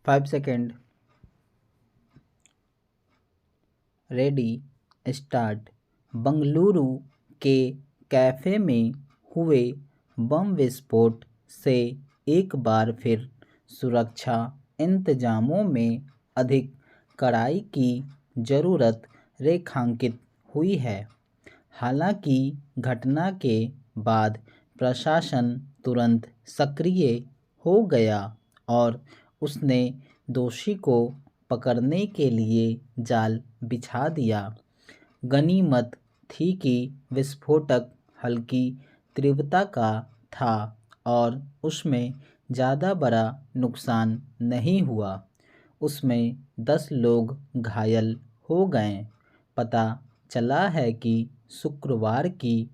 5 second. Ready, start. Bengaluru के cafe में हुए बम विस्फोट से एक बार फिर सुरक्षा इंतजामों में अधिक कड़ाई की ज़रूरत रेखांकित हुई है। हालांकि घटना के बाद प्रशासन तुरंत सक्रिय हो गया और उसने दोषी को पकड़ने के लिए जाल बिछा दिया। गनीमत थी कि विस्फोटक हल्की तीव्रता का था और उसमें ज़्यादा बड़ा नुकसान नहीं हुआ। उसमें 10 लोग घायल हो गए। पता चला है कि शुक्रवार की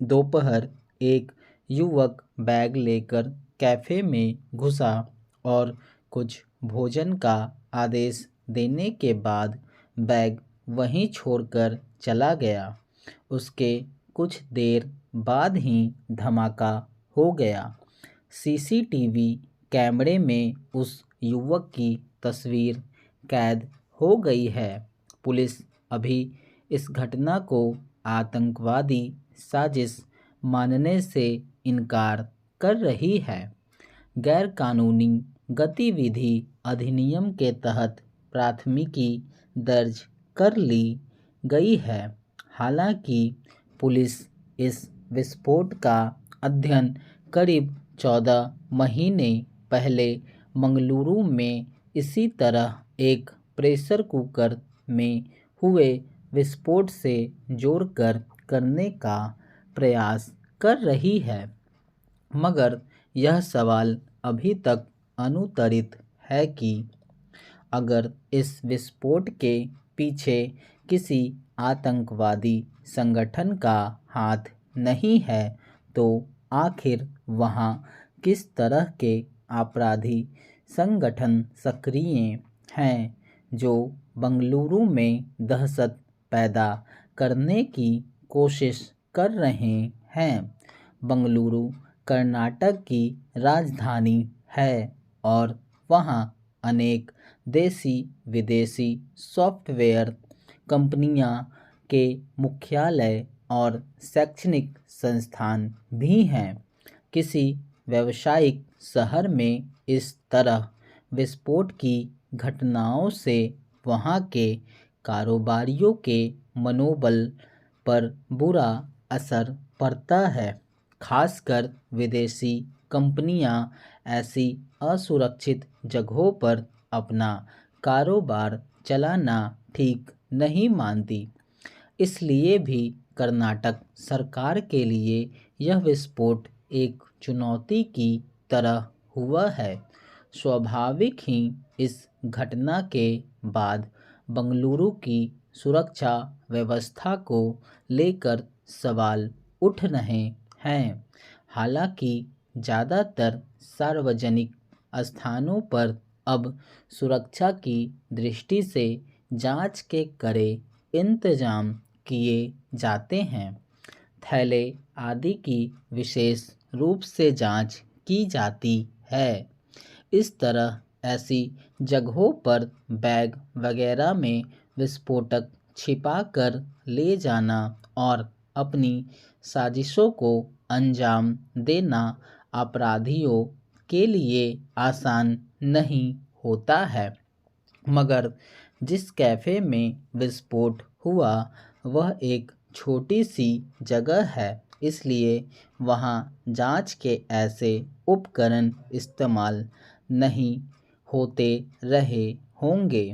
दोपहर एक युवक बैग लेकर कैफ़े में घुसा और कुछ भोजन का आदेश देने के बाद बैग वहीं छोड़कर चला गया। उसके कुछ देर बाद ही धमाका हो गया। सीसीटीवी कैमरे में उस युवक की तस्वीर कैद हो गई है। पुलिस अभी इस घटना को आतंकवादी साजिश मानने से इनकार कर रही है। गैरकानूनी गतिविधि अधिनियम के तहत प्राथमिकी दर्ज कर ली गई है। हालांकि पुलिस इस विस्फोट का अध्ययन करीब 14 महीने पहले मंगलुरु में इसी तरह एक प्रेशर कुकर में हुए विस्फोट से जोड़कर करने का प्रयास कर रही है, मगर यह सवाल अभी तक अनुत्तरित है कि अगर इस विस्फोट के पीछे किसी आतंकवादी संगठन का हाथ नहीं है तो आखिर वहाँ किस तरह के आपराधी संगठन सक्रिय हैं जो बंगलुरु में दहशत पैदा करने की कोशिश कर रहे हैं। बंगलुरु कर्नाटक की राजधानी है और वहाँ अनेक देसी विदेशी सॉफ्टवेयर कंपनियां के मुख्यालय और शैक्षणिक संस्थान भी हैं। किसी व्यावसायिक शहर में इस तरह विस्फोट की घटनाओं से वहाँ के कारोबारियों के मनोबल पर बुरा असर पड़ता है। खासकर विदेशी कंपनियां ऐसी असुरक्षित जगहों पर अपना कारोबार चलाना ठीक नहीं मानती। इसलिए भी कर्नाटक सरकार के लिए यह विस्फोट एक चुनौती की तरह हुआ है। स्वाभाविक ही इस घटना के बाद बंगलुरु की सुरक्षा व्यवस्था को लेकर सवाल उठ रहे हैं। हालांकि ज़्यादातर सार्वजनिक स्थानों पर अब सुरक्षा की दृष्टि से जांच के कड़े इंतजाम किए जाते हैं। थैले आदि की विशेष रूप से जांच की जाती है। इस तरह ऐसी जगहों पर बैग वगैरह में विस्फोटक छिपा कर ले जाना और अपनी साजिशों को अंजाम देना अपराधियों के लिए आसान नहीं होता है। मगर जिस कैफ़े में विस्फोट हुआ वह एक छोटी सी जगह है, इसलिए वहाँ जांच के ऐसे उपकरण इस्तेमाल नहीं होते रहे होंगे।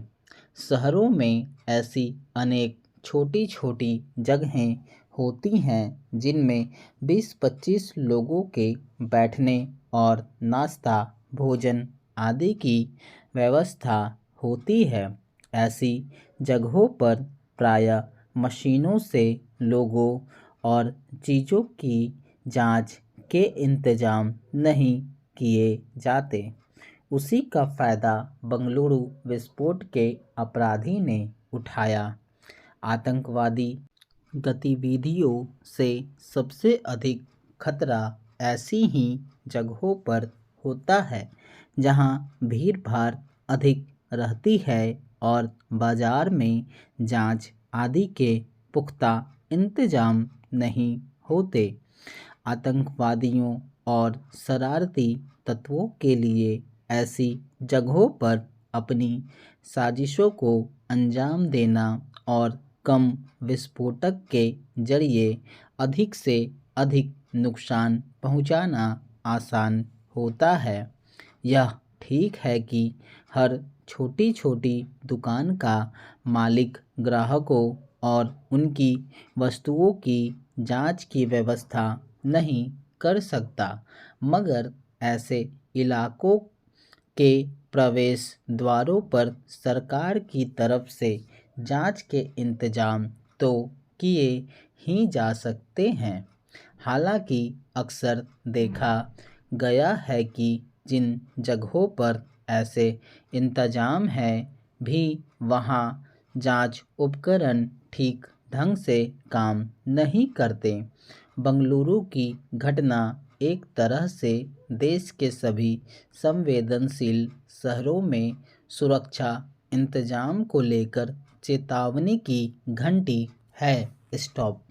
शहरों में ऐसी अनेक छोटी छोटी जगहें होती हैं जिनमें 20-25 लोगों के बैठने और नाश्ता भोजन आदि की व्यवस्था होती है। ऐसी जगहों पर प्रायः मशीनों से लोगों और चीज़ों की जांच के इंतजाम नहीं किए जाते। उसी का फ़ायदा बंगलुरु विस्फोट के अपराधी ने उठाया। आतंकवादी गतिविधियों से सबसे अधिक खतरा ऐसी ही जगहों पर होता है जहां भीड़ भाड़ अधिक रहती है और बाजार में जांच आदि के पुख्ता इंतजाम नहीं होते। आतंकवादियों और शरारती तत्वों के लिए ऐसी जगहों पर अपनी साजिशों को अंजाम देना और कम विस्फोटक के जरिए अधिक से अधिक नुकसान पहुंचाना आसान होता है। यह ठीक है कि हर छोटी छोटी दुकान का मालिक ग्राहकों और उनकी वस्तुओं की जांच की व्यवस्था नहीं कर सकता, मगर ऐसे इलाकों के प्रवेश द्वारों पर सरकार की तरफ से जांच के इंतजाम तो किए ही जा सकते हैं। हालांकि अक्सर देखा गया है कि जिन जगहों पर ऐसे इंतजाम है भी वहां जांच उपकरण ठीक ढंग से काम नहीं करते। बंगलुरु की घटना एक तरह से देश के सभी संवेदनशील शहरों में सुरक्षा इंतजाम को लेकर चेतावनी की घंटी है। स्टॉप।